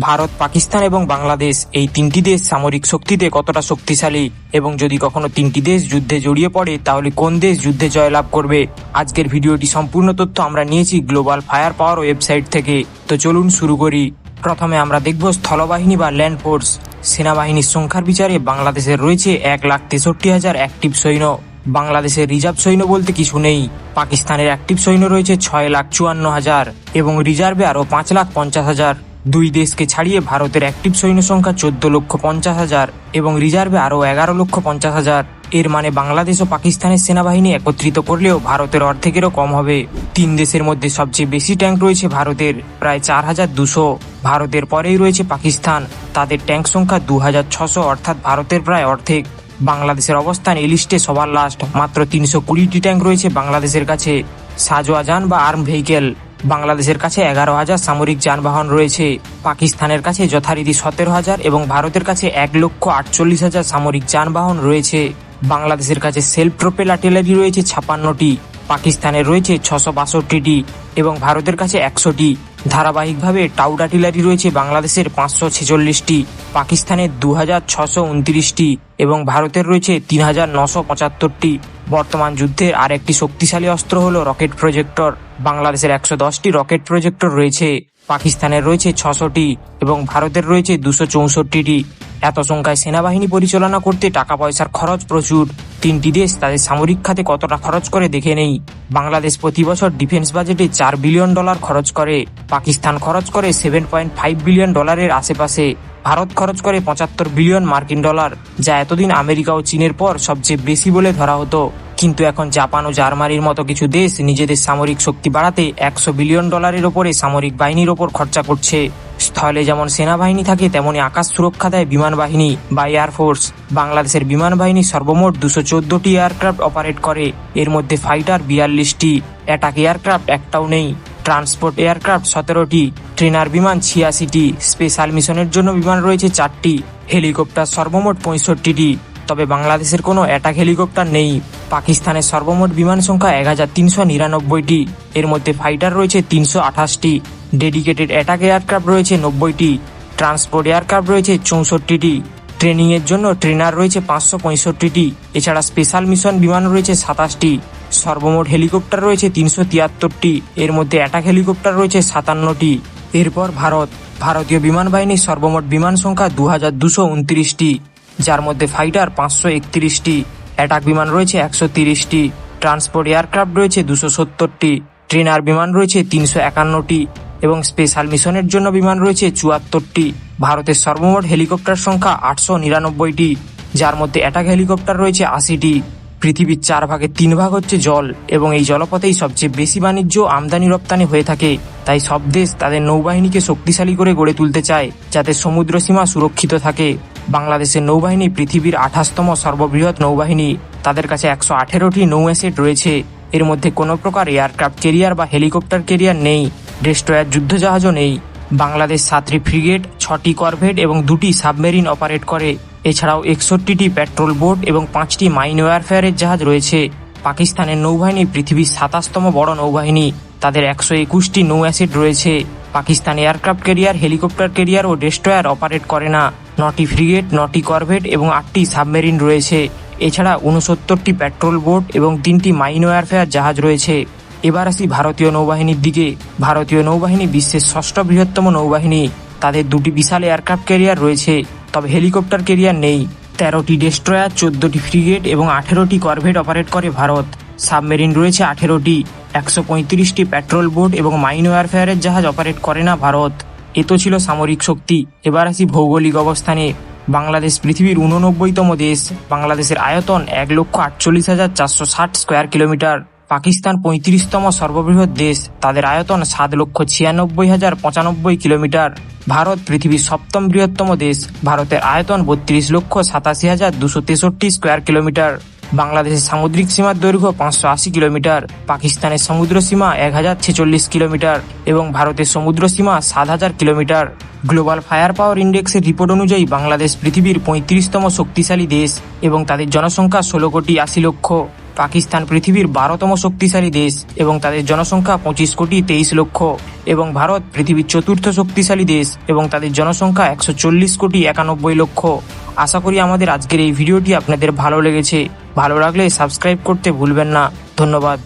ভারত, পাকিস্তান এবং বাংলাদেশ এই তিনটি দেশ সামরিক শক্তিতে কতটা শক্তিশালী এবং যদি কখনো তিনটি দেশ যুদ্ধে জড়িয়ে পড়ে তাহলে কোন দেশ যুদ্ধে জয়লাভ করবে। আজকের ভিডিওটি সম্পূর্ণ তথ্য আমরা নিয়েছি গ্লোবাল ফায়ার পাওয়ার ওয়েবসাইট থেকে। তো চলুন শুরু করি। প্রথমে আমরা দেখব স্থলবাহিনী বা ল্যান্ড ফোর্স। সেনাবাহিনীর সংখ্যার বিচারে বাংলাদেশের রয়েছে 1,63,000 অ্যাক্টিভ সৈন্য। বাংলাদেশের রিজার্ভ সৈন্য বলতে কিছু নেই। পাকিস্তানের অ্যাক্টিভ সৈন্য রয়েছে 6,54,000 এবং রিজার্ভে আরও 5,50,000। দুই দেশকে ছাড়িয়ে ভারতের অ্যাক্টিভ সৈন্য সংখ্যা 14,50,000 এবং রিজার্ভে আরও 11,50,000। এর মানে বাংলাদেশ ও পাকিস্তানের সেনাবাহিনী একত্রিত করলেও ভারতের অর্ধেকেরও কম হবে। তিন দেশের মধ্যে সবচেয়ে বেশি ট্যাঙ্ক রয়েছে ভারতের, প্রায় 4,200। ভারতের পরেই রয়েছে পাকিস্তান, তাদের ট্যাঙ্ক সংখ্যা 2,600, অর্থাৎ ভারতের প্রায় অর্ধেক। বাংলাদেশের অবস্থান এই লিস্টে সবার লাস্ট, মাত্র 320টি ট্যাঙ্ক রয়েছে বাংলাদেশের কাছে। সাজোয়া যান বা আর্ম ভেহিকেল, বাংলাদেশের কাছে 11,000 সামরিক যানবাহন রয়েছে। পাকিস্তানের কাছে যথারীতি 17,000 এবং ভারতের কাছে 1,48,000 সামরিক যানবাহন রয়েছে। বাংলাদেশের কাছে সেলফ প্রোপেল আর্টিলারি রয়েছে 56টি, পাকিস্তানের রয়েছে 662টি এবং ভারতের কাছে 100টি। ধারাবাহিকভাবে টাউড আর্টিলারি রয়েছে বাংলাদেশের 546টি, পাকিস্তানের 2,629টি এবং ভারতের রয়েছে 3,975টি। বর্তমান যুদ্ধের আরেকটি শক্তিশালী অস্ত্র হলো রকেট প্রজেক্টর। বাংলাদেশের 110টি রকেট প্রজেক্টর রয়েছে, পাকিস্তানের রয়েছে 600টি এবং ভারতের রয়েছে 264টি। এত সংখ্যায় সেনাবাহিনী পরিচালনা করতে টাকা পয়সার খরচ প্রচুর। তিনটি দেশ তাদের সামরিক খাতে কতটা খরচ করে দেখে নেই। বাংলাদেশ প্রতি বছর ডিফেন্স বাজেটে $4 বিলিয়ন খরচ করে, পাকিস্তান খরচ করে $7.5 বিলিয়ন আশেপাশে, ভারত খরচ করে $75 বিলিয়ন মার্কিন ডলার, যা এতদিন আমেরিকা ও চীনের পর সবচেয়ে বেশি বলে ধরা হতো। কিন্তু এখন জাপান ও জার্মানির মতো কিছু দেশ নিজেদের সামরিক শক্তি বাড়াতে $100 বিলিয়ন ওপরে সামরিক বাহিনীর ওপর খরচা করছে। স্থলে যেমন সেনাবাহিনী থাকে তেমনি আকাশ সুরক্ষা দেয় বিমান বাহিনী বা এয়ারফোর্স। বাংলাদেশের বিমান বাহিনী সর্বমোট 214টি এয়ারক্রাফট অপারেট করে, এর মধ্যে ফাইটার 42টি, অ্যাটাক এয়ারক্রাফট একটাও নেই, ট্রান্সপোর্ট এয়ারক্রাফট 17টি, ট্রেনার বিমান 86টি, স্পেশাল মিশনের জন্য বিমান রয়েছে 4টি, হেলিকপ্টার সর্বমোট 65টি। তবে বাংলাদেশের কোনো অ্যাটাক হেলিকপ্টার নেই। পাকিস্তানের সর্বমোট বিমান সংখ্যা 1,399টি, এর মধ্যে ফাইটার রয়েছে 328টি, ডেডিকেটেড অ্যাটাক এয়ারক্রাফট রয়েছে 90টি, ট্রান্সপোর্ট এয়ারক্রাফট রয়েছে 64টি, ট্রেনিংয়ের জন্য ট্রেনার রয়েছে 565টি, এছাড়া স্পেশাল মিশন বিমান রয়েছে 27টি। সর্বমোট হেলিকপ্টার রয়েছে 373টি, এর মধ্যে অ্যাটাক হেলিকপ্টার রয়েছে 57টি। এরপর ভারতীয় বিমান বাহিনীর সর্বমোট বিমান সংখ্যা 2,229টি, যার মধ্যে ফাইটার 531টি, অ্যাটাক বিমান রয়েছে 130টি, ট্রান্সপোর্ট এয়ারক্রাফট রয়েছে 270টি, ট্রেনার বিমান রয়েছে 351টি এবং স্পেশাল মিশনের জন্য বিমান রয়েছে 74টি। ভারতের সর্বমোট হেলিকপ্টার সংখ্যা 899টি, যার মধ্যে অ্যাটাক হেলিকপ্টার রয়েছে 80টি। পৃথিবীর 4 ভাগের 3 ভাগ হচ্ছে জল এবং এই জলপথেই সবচেয়ে বেশি বাণিজ্য আমদানি রপ্তানি হয়ে থাকে। তাই সব দেশ তাদের নৌবাহিনীকে শক্তিশালী করে গড়ে তুলতে চায় যাতে সমুদ্র সীমা সুরক্ষিত থাকে। বাংলাদেশের নৌবাহিনী পৃথিবীর 28তম সর্ববৃহৎ নৌবাহিনী। তাদের কাছে 118টি নৌ অ্যাসেট রয়েছে, এর মধ্যে কোনো প্রকার এয়ারক্রাফট ক্যারিয়ার বা হেলিকপ্টার ক্যারিয়ার নেই, ডেস্ট্রয়ার যুদ্ধজাহাজও নেই। বাংলাদেশ 7টি ফ্রিগেট, 6টি করভেট এবং 2টি সাবমেরিন অপারেট করে। এছাড়াও 61টি পেট্রোল বোট এবং 5টি মাইন ওয়ারফেয়ারের জাহাজ রয়েছে। পাকিস্তানের নৌবাহিনী পৃথিবীর 27তম বড় নৌবাহিনী, তাদের 121টি নৌ অ্যাসেট রয়েছে। Pakistan aircraft carrier, helicopter carrier ও ডেস্ট্রয়ার অপারেট করে না। 9টি ফ্রিগেট, 9টি করভেট এবং 8টি সাবমেরিন রয়েছে। এছাড়া 69টি পেট্রোল বোট এবং 3টি মাইন ওয়ারফেয়ার জাহাজ রয়েছে। এবার আসি ভারতীয় নৌবাহিনীর দিকে। ভারতীয় নৌবাহিনী বিশ্বের 6ষ্ঠ বৃহত্তম নৌবাহিনী। তাদের 2টি বিশাল এয়ারক্রাফট ক্যারিয়ার রয়েছে, তবে হেলিকপ্টার ক্যারিয়ার নেই। 13টি ডেস্ট্রয়ার, 14টি ফ্রিগেট এবং 18টি করভেট অপারেট করে ভারত। সাবমেরিন রয়েছে 18টি, 135টি পেট্রোল বোট এবং মাইন ওয়ারফেয়ারের জাহাজ অপারেট করে না ভারত। এ তো ছিল সামরিক শক্তি। এবার আসি ভৌগোলিক অবস্থানে। বাংলাদেশ পৃথিবীর 89তম দেশ। বাংলাদেশের আয়তন 1,48,460 স্কোয়ার কিলোমিটার। পাকিস্তান 35তম সর্ববৃহৎ দেশ, তাদের আয়তন 7,96,095 কিলোমিটার। ভারত পৃথিবীর 7ম বৃহত্তম দেশ, ভারতের আয়তন 32,87,263 স্কোয়ার কিলোমিটার। বাংলাদেশের সামুদ্রিক সীমার দৈর্ঘ্য 580 কিলোমিটার, পাকিস্তানের সমুদ্র সীমা 1,046 কিলোমিটার এবং ভারতের সমুদ্র সীমা 7,000 কিলোমিটার। গ্লোবাল ফায়ার পাওয়ার ইন্ডেক্সের রিপোর্ট অনুযায়ী বাংলাদেশ পৃথিবীর 35তম শক্তিশালী দেশ এবং তাদের জনসংখ্যা 16,80,00,000। পাকিস্তান পৃথিবীর 12তম শক্তিশালী দেশ এবং তাদের জনসংখ্যা 25,23,00,000। এবং ভারত পৃথিবীর চতুর্থ শক্তিশালী দেশ এবং তাদের জনসংখ্যা 140,91,00,000। আশা করি আমাদের আজকের এই ভিডিওটি আপনাদের ভালো লেগেছে। ভালো লাগলে সাবস্ক্রাইব করতে ভুলবেন না। ধন্যবাদ।